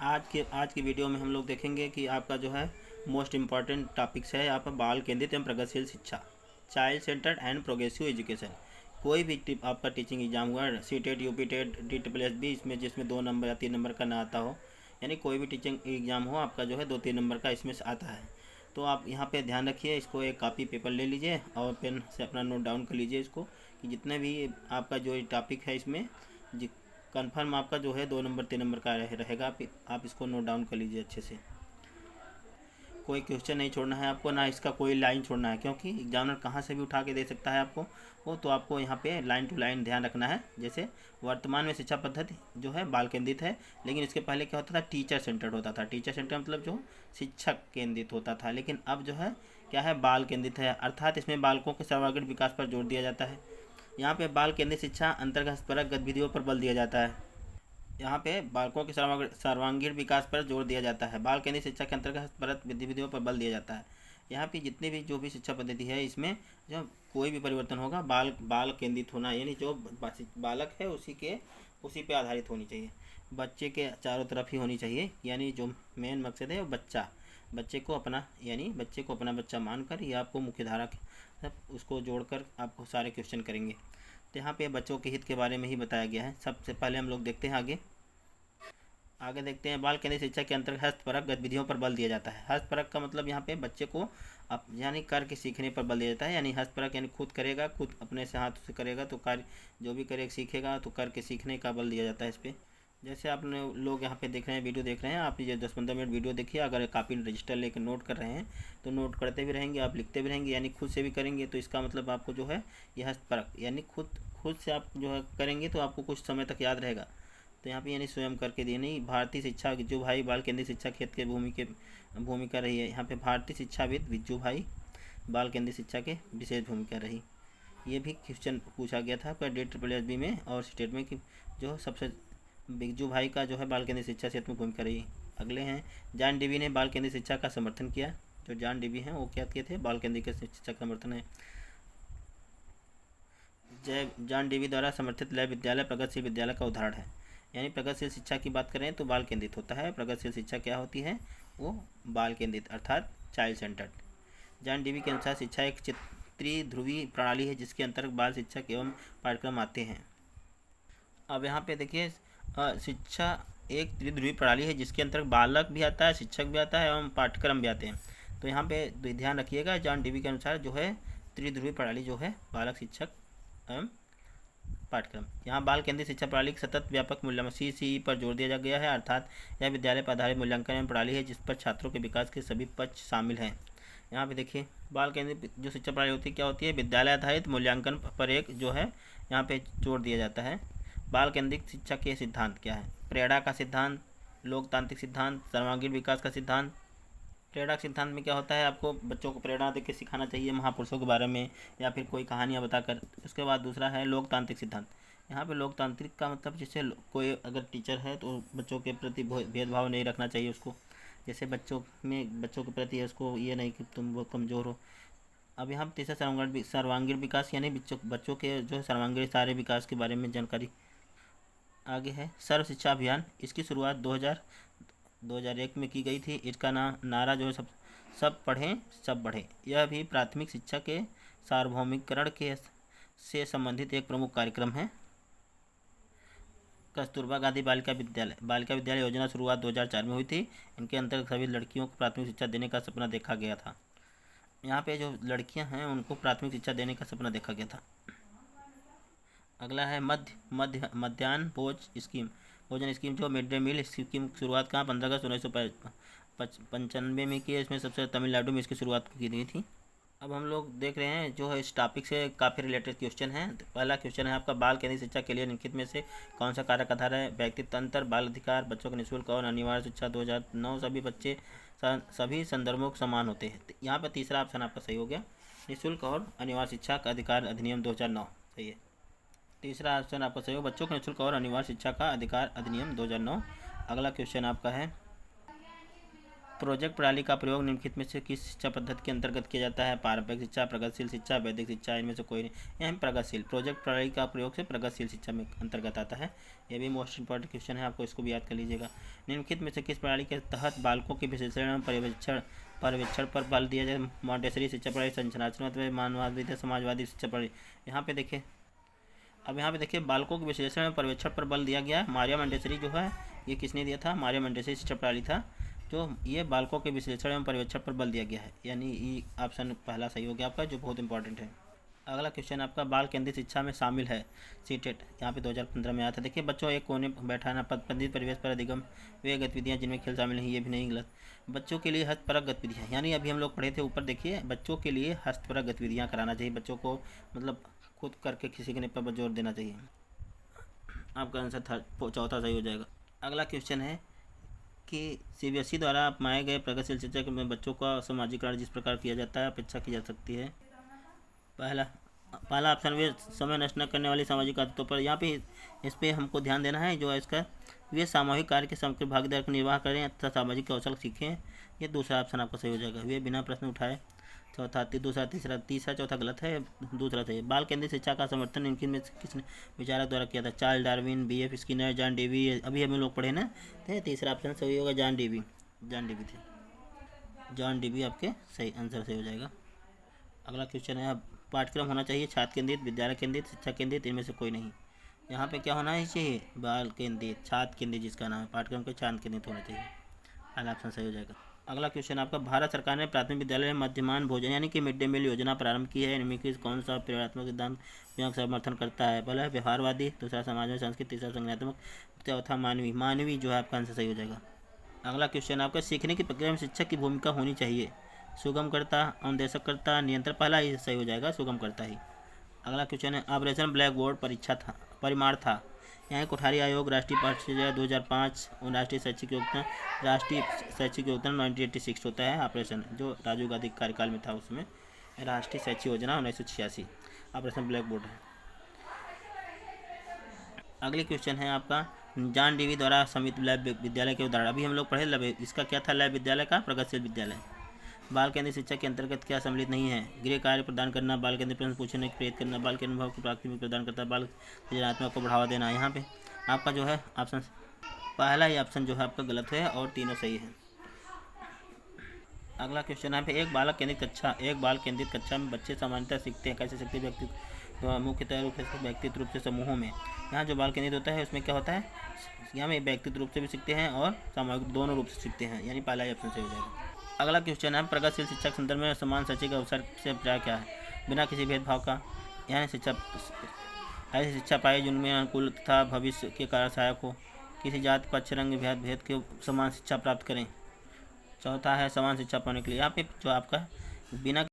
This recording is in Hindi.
आज की वीडियो में हम लोग देखेंगे कि आपका जो है मोस्ट इम्पॉर्टेंट टॉपिक्स है यहाँ पर बाल केंद्रित एवं प्रगतिशील शिक्षा, child centred and progressive education. कोई भी आपका टीचिंग एग्जाम हुआ, C TET, U P TET, DSSB, इसमें जिसमें 2 नंबर या 3 नंबर का ना आता हो, यानी कोई भी टीचिंग एग्जाम हो आपका जो है 2-3 नंबर का इसमें से आता है। तो आप यहाँ पे ध्यान रखिए, इसको एक कॉपी पेपर ले लीजिए और पेन से अपना नोट डाउन कर लीजिए इसको, कि जितने भी आपका जो टॉपिक है इसमें कंफर्म आपका जो है 2 नंबर 3 नंबर का रहेगा। आप इसको नोट डाउन कर लीजिए अच्छे से। कोई क्वेश्चन नहीं छोड़ना है आपको, ना इसका कोई लाइन छोड़ना है, क्योंकि एग्जामिनर कहाँ से भी उठा के दे सकता है आपको वो, तो आपको यहाँ पे लाइन टू लाइन ध्यान रखना है। जैसे वर्तमान में शिक्षा पद्धति जो है बाल केंद्रित है, लेकिन इसके पहले क्या होता था, टीचर सेंटर्ड होता था। टीचर सेंटर मतलब जो शिक्षक केंद्रित होता था, लेकिन अब जो है क्या है, बाल केंद्रित है, अर्थात इसमें बालकों के सर्वांगीण विकास पर जोर दिया जाता है। यहाँ पे बाल केंद्रित शिक्षा अंतर्गत परक गतिविधियों पर बल दिया जाता है। यहाँ पे बालकों के सर्वांगीण विकास पर जोर दिया जाता है। बाल केंद्रित शिक्षा के अंतर्गत परत गतिविधियों पर बल दिया जाता है। यहाँ पे जितनी भी जो भी शिक्षा पद्धति है इसमें जो कोई भी परिवर्तन होगा बाल केंद्रित होना, यानी जो बालक है उसी पे आधारित होनी चाहिए। बच्चे के चारों तरफ ही होनी चाहिए, यानी जो मेन मकसद है वो बच्चे को अपना बच्चा मानकर या आपको मुख्य धारा उसको जोड़कर आपको सारे क्वेश्चन करेंगे। तो यहाँ पे बच्चों के हित के बारे में ही बताया गया है। सबसे पहले हम लोग देखते हैं आगे देखते हैं। बाल केंद्रित शिक्षा के अंतर्गत हस्तपरक गतिविधियों पर बल दिया जाता है। हस्तपरक का मतलब यहाँ पे बच्चे को यानी करके सीखने पर बल दिया जाता है। यानी हस्तपरक यानी खुद करेगा, खुद अपने से हाथ से करेगा, तो कार्य जो भी करेगा सीखेगा, तो करके सीखने का बल दिया जाता है इस पर। जैसे आपने लोग यहाँ पे देख रहे हैं, वीडियो देख रहे हैं, आप ये 10-15 मिनट वीडियो देखिए। अगर कापी रजिस्टर लेकर नोट कर रहे हैं तो नोट करते भी रहेंगे, आप लिखते भी रहेंगे, यानी खुद से भी करेंगे। तो इसका मतलब आपको जो है यह हस्तपरक यानी खुद से आप जो है करेंगे तो आपको कुछ समय तक याद रहेगा। तो यहाँ पे यानी स्वयं करके दिए नहीं। भारतीय शिक्षा विज्जू भाई बाल केंद्रित शिक्षा क्षेत्र के भूमिका रही है। यहाँ पे भारतीय शिक्षाविद विज्जू भाई बाल केंद्रित शिक्षा के विशेष भूमिका रही। ये भी क्वेश्चन पूछा गया था DSSB में और स्टेट में, कि जो सबसे बिरजू भाई का जो है बाल केंद्रित शिक्षा क्षेत्र में भूमिका रही। अगले हैं जॉन डेवी ने बाल केंद्रित शिक्षा का समर्थन किया। जो जॉन डेवी हैं वो क्या किए थे, बाल केंद्रित शिक्षा का समर्थन है। जॉन डेवी द्वारा समर्थित लय विद्यालय प्रगतिशील विद्यालय का उदाहरण है। यानी प्रगतिशील शिक्षा की बात करें तो बाल केंद्रित होता है। प्रगतिशील शिक्षा क्या होती है, वो बाल केंद्रित अर्थात चाइल्ड सेंटर्ड। जॉन डेवी के अनुसार शिक्षा एक त्रिध्रुवी प्रणाली है जिसके अंतर्गत बाल शिक्षक एवं पाठ्यक्रम आते हैं। अब यहाँ पे देखिए, शिक्षा एक त्रिध्रुवी प्रणाली है जिसके अंतर्गत बालक भी आता है, शिक्षक भी आता है एवं पाठ्यक्रम भी आते हैं। तो यहाँ पे ध्यान रखिएगा, जॉन डेवी के अनुसार जो है त्रिध्रुवी प्रणाली जो है बालक, शिक्षक एवं पाठ्यक्रम। यहाँ बाल केंद्रित शिक्षा प्रणाली की सतत व्यापक मूल्यांकन CCE पर जोर दिया गया है, अर्थात यह विद्यालय पर आधारित मूल्यांकन एवं प्रणाली है जिस पर छात्रों के विकास के सभी पक्ष शामिल हैं। यहाँ पे देखिए, बाल केंद्रित जो शिक्षा प्रणाली होती है क्या होती है, विद्यालय आधारित मूल्यांकन पर एक जो है यहाँ पे जोर दिया जाता है। बाल केंद्रित शिक्षा के सिद्धांत क्या है, प्रेरणा का सिद्धांत, लोकतांत्रिक सिद्धांत, सर्वांगीण विकास का सिद्धांत। प्रेरणा सिद्धांत में क्या होता है, आपको बच्चों को प्रेरणा देकर सिखाना चाहिए महापुरुषों के बारे में या फिर कोई कहानियाँ बताकर। उसके बाद दूसरा है लोकतांत्रिक सिद्धांत। यहाँ पे लोकतांत्रिक का मतलब जैसे कोई अगर टीचर है तो बच्चों के प्रति भेदभाव नहीं रखना चाहिए उसको। जैसे बच्चों के प्रति है उसको ये नहीं कि तुम बहुत कमज़ोर हो। अब यहाँ तीसरा सर्वांगीण विकास, यानी बच्चों के जो है सर्वांगीण सारे विकास के बारे में जानकारी। आगे है सर्व शिक्षा अभियान। इसकी शुरुआत 2001 में की गई थी। इसका नारा जो है सब पढ़ें सब बढ़ें। यह भी प्राथमिक शिक्षा के सार्वभौमिकरण से संबंधित एक प्रमुख कार्यक्रम है। कस्तूरबा गांधी बालिका विद्यालय योजना शुरुआत 2004 में हुई थी। इनके अंतर्गत सभी लड़कियों को प्राथमिक शिक्षा देने का सपना देखा गया था। यहाँ पे जो लड़कियाँ हैं उनको प्राथमिक शिक्षा देने का सपना देखा गया था। अगला है मध्याह्न भोजन स्कीम। जो मिड डे मील स्कीम की शुरुआत कहाँ 15 अगस्त 1995 में की है। इसमें सबसे तमिलनाडु में इसकी शुरुआत की गई थी। अब हम लोग देख रहे हैं जो है इस टॉपिक से काफ़ी रिलेटेड क्वेश्चन है। पहला क्वेश्चन है आपका, बाल केंद्रित शिक्षा के लिए निम्नलिखित में से कौन सा कारक आधार है। व्यक्तित्व अंतर, बाल अधिकार, बच्चों की निःशुल्क और अनिवार्य शिक्षा 2009, सभी संदर्भों को समान होते हैं। यहाँ पर तीसरा ऑप्शन आपका सही हो गया, निःशुल्क और अनिवार्य शिक्षा का अधिकार अधिनियम 2009 सही है। तीसरा ऑप्शन आपका सही हो, बच्चों को निःशुल्क और अनिवार्य शिक्षा का अधिकार अधिनियम 2009। अगला क्वेश्चन आपका है, प्रोजेक्ट प्रणाली का प्रयोग निम्नलिखित में से किस शिक्षा पद्धति के अंतर्गत किया जाता है? पारंपरिक शिक्षा, प्रगतिशील शिक्षा, वैदिक शिक्षा, इनमें से कोई नहीं। यहाँ प्रगतिशील, प्रोजेक्ट प्रणाली का प्रयोग से प्रगतिशील शिक्षा में अंतर्गत आता है। ये भी मोस्ट इंपॉर्टेंट क्वेश्चन है, आपको इसको भी याद कर लीजिएगा। निम्नलिखित में से किस प्रणाली के तहत बालकों के विश्लेषण एवं पर्यवेक्षण पर बल दिया जाए? मॉन्टेसरी शिक्षा प्रणाली, संरचनात्मक मानववादी, समाजवादी शिक्षा प्रणाली। यहाँ पे देखिए बालकों के विश्लेषण एवं पर्यवेक्षण पर बल दिया गया। मारिया मॉन्टेसरी जो है ये किसने दिया था? मारिया मॉन्टेसरी शिक्षा प्रणाली था जो ये बालकों के विश्लेषण एवं पर्यवेक्षण पर बल दिया गया है, यानी ई ऑप्शन पहला सही हो गया आपका, जो बहुत इंपॉर्टेंट है। अगला क्वेश्चन आपका बाल केंद्रित शिक्षा में शामिल है सीटेट, यहाँ पे 2015 में आया था। देखिए बच्चों एक कोने बैठाना, प्रतिबंधित परिवेश पर अधिगम, वे गतिविधियाँ जिनमें खेल शामिल नहीं, ये भी नहीं गलत। बच्चों के लिए हस्तपरक गतिविधियाँ, यानी अभी हम लोग पढ़े थे ऊपर, देखिए बच्चों के लिए हस्तपरक गतिविधियाँ कराना चाहिए बच्चों को, मतलब खुद करके सीखने पर जोर देना चाहिए। आपका आंसर चौथा सही हो जाएगा। अगला क्वेश्चन है कि सीबीएसई द्वारा अपनाए गए प्रगतिशील शिक्षा में बच्चों का समाजीकरण जिस प्रकार किया जाता है अपेक्षा की जा सकती है। पहला ऑप्शन वे समय नष्ट न करने वाली सामाजिक आदतों पर, यहाँ पे इस पर हमको ध्यान देना है। जो है इसका वे सामूहिक कार्य के सक्रिय भागीदारी का निर्वाह करें तथा सामाजिक कौशल सीखें, ये दूसरा ऑप्शन आपका सही हो जाएगा। वे बिना प्रश्न उठाए, चौथा, दूसरा, तीसरा चौथा गलत है, दूसरा सही है। बाल केंद्रित शिक्षा का समर्थन इनकी में किसने विचारक द्वारा किया था? Charles Darwin, BF Skinner, John Dewey, अभी हम लोग पढ़े ना, तो तीसरा ऑप्शन सही होगा, जॉन डेवी थे, जॉन डेवी आपके सही आंसर सही हो जाएगा। अगला क्वेश्चन है पाठ्यक्रम होना चाहिए छात्र केंद्रित, विद्यालय केंद्रित, शिक्षा केंद्रित, इनमें से कोई नहीं। यहाँ पे क्या होना चाहिए? बाल केंद्रित, छात्र केंद्रित जिसका नाम है, पाठ्यक्रम के छात्र केंद्रित होना चाहिए, पहला ऑप्शन सही हो जाएगा। अगला क्वेश्चन आपका भारत सरकार ने प्राथमिक विद्यालय में मध्याह्न भोजन यानी कि मिड डे मील योजना प्रारंभ की है, इनमें से कौन सा प्रेरणात्मक सिद्धांत का समर्थन करता है? पहला व्यवहारवादी, दूसरा समाज में संस्कृत, तीसरा संज्ञानात्मक, चौथा मानवी जो है आपका आंसर सही हो जाएगा। अगला क्वेश्चन आपका सीखने की प्रक्रिया में शिक्षक की भूमिका होनी चाहिए? सुगम करता, अनुदेशक करता, नियंत्रण, पहला ही सही हो जाएगा, सुगम करता ही। अगला क्वेश्चन है ऑपरेशन ब्लैक बोर्ड परिमाण था? यहाँ कोठारी आयोग, राष्ट्रीय पाठ्यक्रम 2005, राष्ट्रीय शैक्षिक योजना 1986 होता है ऑपरेशन, जो राजीव गांधी कार्यकाल में था उसमें, राष्ट्रीय शैक्षिक योजना 1986 ऑपरेशन ब्लैक बोर्ड है। अगले क्वेश्चन है आपका जॉन डेवी द्वारा समित लैब विद्यालय के उदाहरण, अभी हम लोग पढ़े लैब, इसका क्या था? लैब विद्यालय का प्रगतिशील विद्यालय। बाल केंद्रित शिक्षा के अंतर्गत क्या सम्मिलित नहीं है? गृह कार्य प्रदान करना, बाल केंद्रित प्रश्न पूछने को प्रेरित करना, बाल के अनुभव को प्राथमिकता प्रदान करता है, बाल सृजनात्मक को बढ़ावा देना। यहाँ पे आपका जो है ऑप्शन पहला ही ऑप्शन जो है आपका गलत है और तीनों सही है। अगला क्वेश्चन है एक बाल केंद्रित कक्षा में बच्चे सामान्यतः सीखते हैं, कैसे सीखते हैं? मुख्यतः रूप से व्यक्तिगत रूप से समूहों में। यहाँ जो बाल केंद्रित होता है उसमें क्या होता है? यहाँ में व्यक्तिगत रूप से भी सीखते हैं और सामूहिक दोनों रूप से सीखते हैं, यानी पहला ही ऑप्शन सही हो जाएगा। अगला क्वेश्चन है प्रगतिशील शिक्षा के संदर्भ में समान शैक्षिक अवसर से अभिप्राय क्या है? बिना किसी भेदभाव का, यानी ऐसी शिक्षा पाई जिनमें अनुकूल तथा भविष्य के कारण सहायक हो, किसी जाति पक्ष रंग भेद के समान शिक्षा प्राप्त करें। चौथा है समान शिक्षा पाने के लिए, यहाँ पे जो आपका बिना